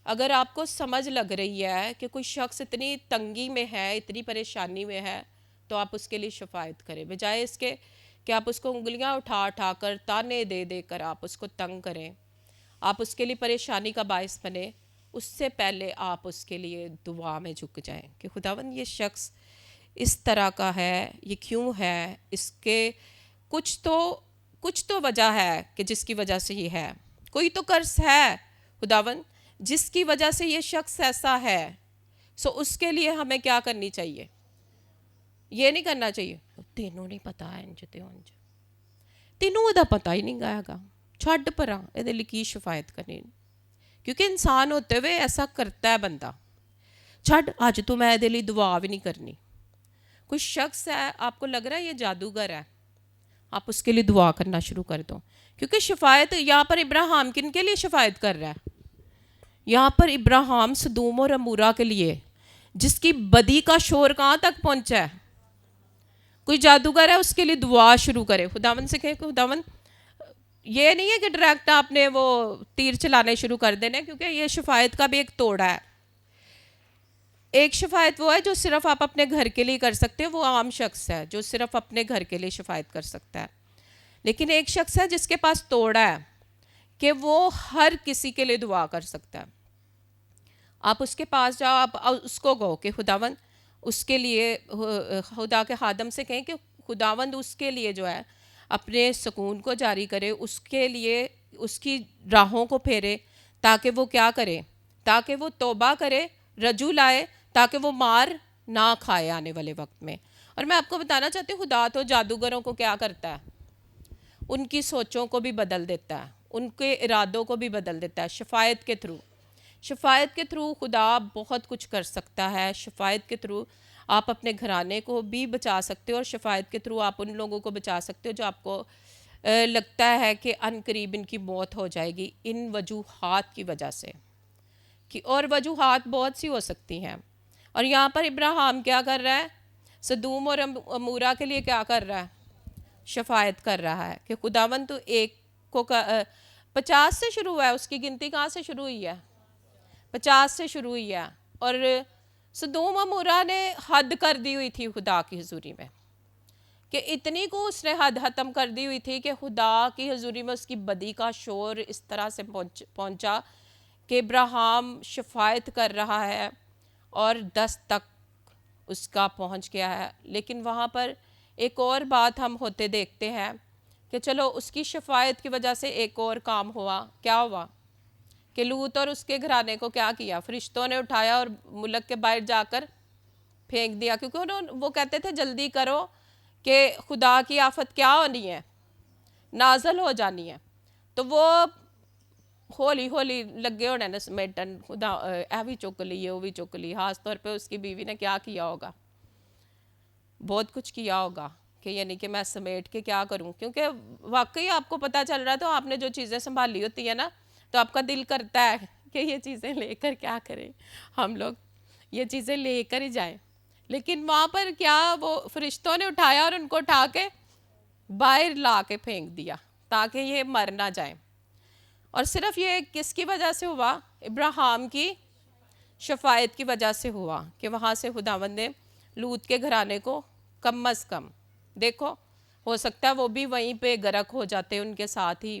اگر آپ کو سمجھ لگ رہی ہے کہ کوئی شخص اتنی تنگی میں ہے, اتنی پریشانی میں ہے, تو آپ اس کے لیے شفاعت کریں, بجائے اس کے کہ آپ اس کو انگلیاں اٹھا کر تانے دے کر آپ اس کو تنگ کریں, آپ اس کے لیے پریشانی کا باعث بنیں. اس سے پہلے آپ اس کے لیے دعا میں جھک جائیں کہ خداوند یہ شخص اس طرح کا ہے, یہ کیوں ہے, اس کے کچھ تو وجہ ہے کہ جس کی وجہ سے یہ ہے, کوئی تو قرض ہے خداوند جس کی وجہ سے یہ شخص ایسا ہے. سو اس کے لیے ہمیں کیا کرنی چاہیے؟ یہ نہیں کرنا چاہیے تینوں نہیں پتا ہے تینوں دا پتہ ہی نہیں گیا گا, چھڈ پرا یہ لکی شفاعت کرنی. کیونکہ انسان ہوتے ہوئے ایسا کرتا ہے بندہ, چھڈ اج تو میں یہ لیے دعا بھی نہیں کرنی. کوئی شخص ہے آپ کو لگ رہا ہے یہ جادوگر ہے, آپ اس کے لیے دعا کرنا شروع کر دو. کیونکہ شفاعت یہاں پر ابراہیم کن کے لیے شفاعت کر رہا ہے؟ یہاں پر ابراہیم سدوم اور عمورہ کے لیے, جس کی بدی کا شور کہاں تک پہنچا ہے. کوئی جادوگر ہے اس کے لیے دعا شروع کرے, خداوند سے کہے کہ خداوند یہ نہیں ہے کہ ڈائریکٹ آپ نے وہ تیر چلانے شروع کر دینے, کیونکہ یہ شفاعت کا بھی ایک توڑا ہے. ایک شفاعت وہ ہے جو صرف آپ اپنے گھر کے لیے کر سکتے ہو, وہ عام شخص ہے جو صرف اپنے گھر کے لیے شفاعت کر سکتا ہے. لیکن ایک شخص ہے جس کے پاس توڑا ہے کہ وہ ہر کسی کے لیے دعا کر سکتا ہے. آپ اس کے پاس جاؤ, آپ اس کو کہو کہ خداوند اس کے لیے, خدا کے خادم سے کہیں کہ خداوند اس کے لیے جو ہے اپنے سکون کو جاری کرے, اس کے لیے اس کی راہوں کو پھیرے, تاکہ وہ کیا کرے, تاکہ وہ توبہ کرے, رجوع لائے, تاکہ وہ مار نہ کھائے آنے والے وقت میں. اور میں آپ کو بتانا چاہتی ہوں خدا تو جادوگروں کو کیا کرتا ہے, ان کی سوچوں کو بھی بدل دیتا ہے, ان کے ارادوں کو بھی بدل دیتا ہے شفاعت کے تھرو. شفاعت کے تھرو خدا بہت کچھ کر سکتا ہے. شفاعت کے تھرو آپ اپنے گھرانے کو بھی بچا سکتے ہو, اور شفاعت کے تھرو آپ ان لوگوں کو بچا سکتے ہو جو آپ کو لگتا ہے کہ ان قریب ان کی موت ہو جائے گی ان وجوہات کی وجہ سے. اور وجوہات بہت سی ہو سکتی ہیں. اور یہاں پر ابراہیم کیا کر رہا ہے؟ سدوم اور عمورہ کے لیے کیا کر رہا ہے؟ شفاعت کر رہا ہے کہ خداوند تو ایک کو 50 سے شروع ہوا ہے, اس کی گنتی کہاں سے شروع ہوئی ہے؟ 50 سے شروع ہوئی ہے. اور سدوم عمورہ نے حد کر دی ہوئی تھی خدا کی حضوری میں, کہ اتنی کو اس نے حد ختم کر دی ہوئی تھی کہ خدا کی حضوری میں اس کی بدی کا شور اس طرح سے پہنچا کہ ابراہیم شفاعت کر رہا ہے اور 10 تک اس کا پہنچ گیا ہے. لیکن وہاں پر ایک اور بات ہم ہوتے دیکھتے ہیں کہ چلو اس کی شفاعت کی وجہ سے ایک اور کام ہوا. کیا ہوا کہ لوط اور اس کے گھرانے کو کیا کیا؟ فرشتوں نے اٹھایا اور ملک کے باہر جا کر پھینک دیا, کیونکہ وہ کہتے تھے جلدی کرو کہ خدا کی آفت کیا ہونی ہے, نازل ہو جانی ہے. تو وہ ہولی لگے ہونے نے سمیٹن, خدا اے بھی چک لی وہ بھی چک لی. خاص طور پہ اس کی بیوی نے کیا کیا ہوگا, بہت کچھ کیا ہوگا کہ یعنی کہ میں سمیٹ کے کیا کروں, کیونکہ واقعی آپ کو پتہ چل رہا ہے. تو آپ نے جو چیزیں سنبھالی ہوتی ہیں نا, تو آپ کا دل کرتا ہے کہ یہ چیزیں لے کر کیا کریں, ہم لوگ یہ چیزیں لے کر ہی جائیں. لیکن وہاں پر کیا, وہ فرشتوں نے اٹھایا اور ان کو اٹھا کے باہر لا کے پھینک دیا تاکہ یہ مر نہ جائیں. اور صرف یہ کس کی وجہ سے ہوا؟ ابراہیم کی شفاعت کی وجہ سے ہوا, کہ وہاں سے خداوند نے لوط کے گھرانے کو کم از کم, دیکھو ہو سکتا ہے وہ بھی وہیں پہ غرق ہو جاتے ان کے ساتھ ہی.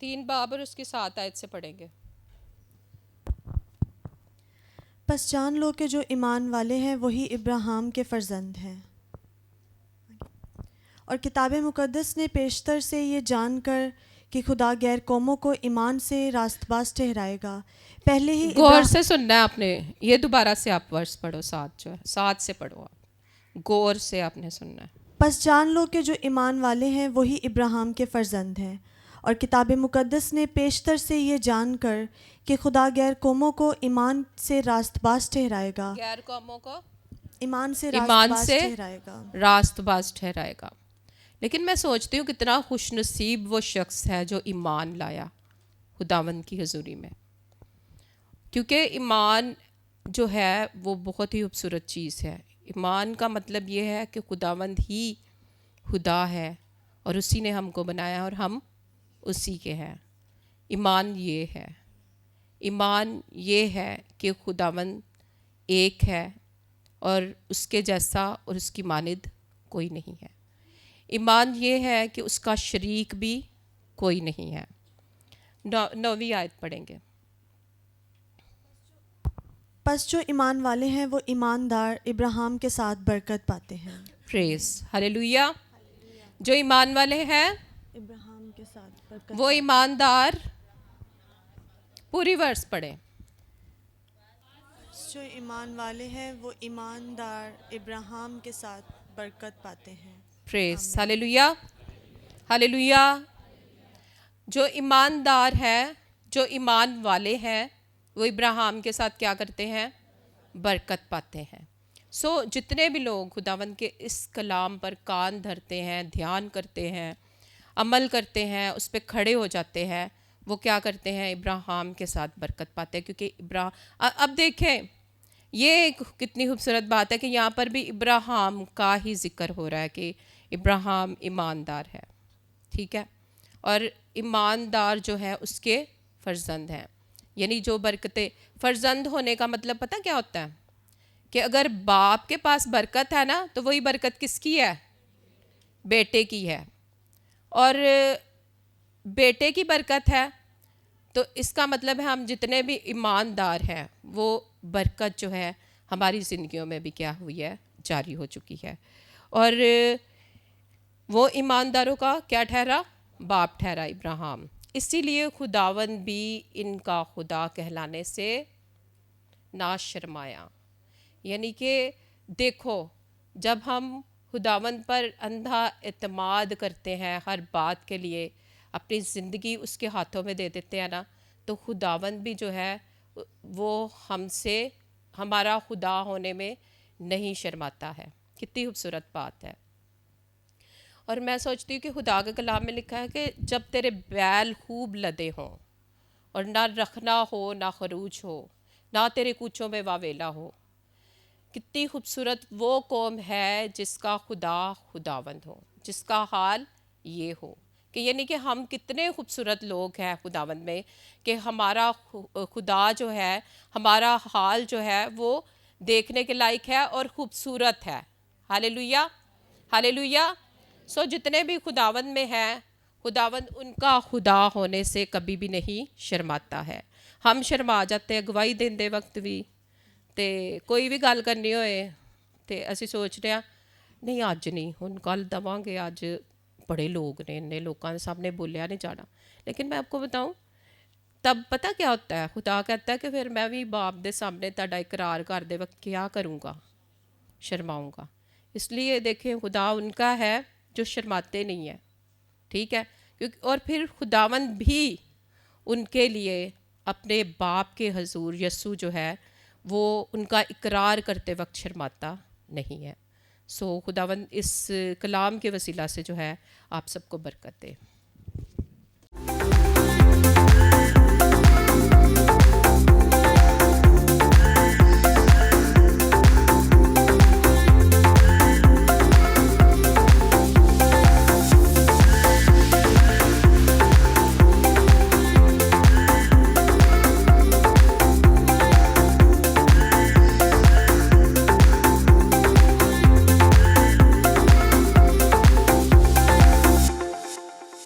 3 باب اور اس کی 7 آیت سے پڑھیں گے. پس جان لو کہ جو ایمان والے ہیں وہی ابراہیم کے فرزند ہیں. اور کتاب مقدس نے پیشتر سے یہ جان کر کہ خدا غیر قوموں کو ایمان سے راست باز ٹھہرائے گا پہلے ہی غور سے سننا ہے آپ نے. یہ دوبارہ سے آپ ورس پڑھو، 7 جو ہے 7 سے پڑھو آپ. غور سے آپ نے سننا ہے. پس جان لو کہ جو ایمان والے ہیں وہی ابراہیم کے فرزند ہیں. اور کتاب مقدس نے پیشتر سے یہ جان کر کہ خدا غیر قوموں کو ایمان سے راست باز ٹھہرائے گا غیر قوموں کو ایمان سے ٹھہرائے گا راست باز ٹھہرائے گا. لیکن میں سوچتی ہوں کتنا خوش نصیب وہ شخص ہے جو ایمان لایا خداوند کی حضوری میں، کیونکہ ایمان جو ہے وہ بہت ہی خوبصورت چیز ہے. ایمان کا مطلب یہ ہے کہ خداوند ہی خدا ہے اور اسی نے ہم کو بنایا اور ہم اسی کے ہیں. ایمان یہ ہے، ایمان یہ ہے کہ خداوند ایک ہے اور اس کے جیسا اور اس کی مانند کوئی نہیں ہے. ایمان یہ ہے کہ اس کا شریک بھی کوئی نہیں ہے. 9ویں آیت پڑھیں گے. پس جو ایمان والے ہیں وہ ایماندار ابراہیم کے ساتھ برکت پاتے ہیں. پریز ہلیلویا. جو ایمان والے ہیں ابراہیم کے ساتھ برکت وہ ایماندار. پوری ورس پڑھیں. جو ایمان والے ہیں وہ ایماندار ابراہیم کے ساتھ برکت پاتے ہیں. پریز ہلیلویا ہلیلویا. جو ایماندار ہے، جو ایمان والے ہیں، وہ ابراہیم کے ساتھ کیا کرتے ہیں؟ برکت پاتے ہیں. جتنے بھی لوگ خداوند کے اس کلام پر کان دھرتے ہیں، دھیان کرتے ہیں، عمل کرتے ہیں، اس پہ کھڑے ہو جاتے ہیں، وہ کیا کرتے ہیں؟ ابراہیم کے ساتھ برکت پاتے ہیں. کیونکہ اب دیکھیں یہ ایک کتنی خوبصورت بات ہے کہ یہاں پر بھی ابراہیم کا ہی ذکر ہو رہا ہے کہ ابراہیم ایماندار ہے. ٹھیک ہے، اور ایماندار جو ہے اس کے فرزند ہیں. یعنی جو برکتیں، فرزند ہونے کا مطلب پتہ کیا ہوتا ہے؟ کہ اگر باپ کے پاس برکت ہے نا تو وہی برکت کس کی ہے؟ بیٹے کی ہے. اور بیٹے کی برکت ہے تو اس کا مطلب ہے ہم جتنے بھی ایماندار ہیں وہ برکت جو ہے ہماری زندگیوں میں بھی کیا ہوئی ہے؟ جاری ہو چکی ہے. اور وہ ایمانداروں کا کیا ٹھہرا؟ باپ ٹھہرا ابراہیم. اسی لیے خداوند بھی ان کا خدا کہلانے سے نہ شرمایا. یعنی کہ دیکھو جب ہم خداوند پر اندھا اعتماد کرتے ہیں، ہر بات کے لیے اپنی زندگی اس کے ہاتھوں میں دے دیتے ہیں نا، تو خداوند بھی جو ہے وہ ہم سے ہمارا خدا ہونے میں نہیں شرماتا ہے. کتنی خوبصورت بات ہے. اور میں سوچتی ہوں کہ خدا کے کلام میں لکھا ہے کہ جب تیرے بیل خوب لدے ہوں اور نہ رکھنا ہو نہ خروج ہو، نہ تیرے کوچوں میں واویلا ہو، کتنی خوبصورت وہ قوم ہے جس کا خدا خداوند ہو، جس کا حال یہ ہو. کہ یعنی کہ ہم کتنے خوبصورت لوگ ہیں خداوند میں کہ ہمارا خدا جو ہے، ہمارا حال جو ہے وہ دیکھنے کے لائق ہے اور خوبصورت ہے. ہلیلویا ہلیلویا. جتنے بھی خداوند میں ہیں، خداوند ان کا خدا ہونے سے کبھی بھی نہیں شرماتا ہے. ہم شرما جاتے ہیں گواہی دیندے وقت بھی، تے کوئی بھی گل کرنی ہوئے تے اسی سوچ رہے ہیں نہیں اج نہیں ہن کل دواں گے، اج بڑے لوگ نے انہیں لوگوں کے سامنے بولیا نہیں جانا. لیکن میں آپ کو بتاؤں تب پتہ کیا ہوتا ہے؟ خدا کہتا ہے کہ پھر میں بھی باپ دے سامنے تہاڈا اقرار کر دے وقت کیا کروں گا؟ شرماؤں گا. اس لیے دیکھیں خدا ان کا ہے جو شرماتے نہیں ہیں. ٹھیک ہے، اور پھر خداوند بھی ان کے لیے اپنے باپ کے حضور یسوع جو ہے وہ ان کا اقرار کرتے وقت شرماتا نہیں ہے. خداوند اس کلام کے وسیلہ سے جو ہے آپ سب کو برکت دے.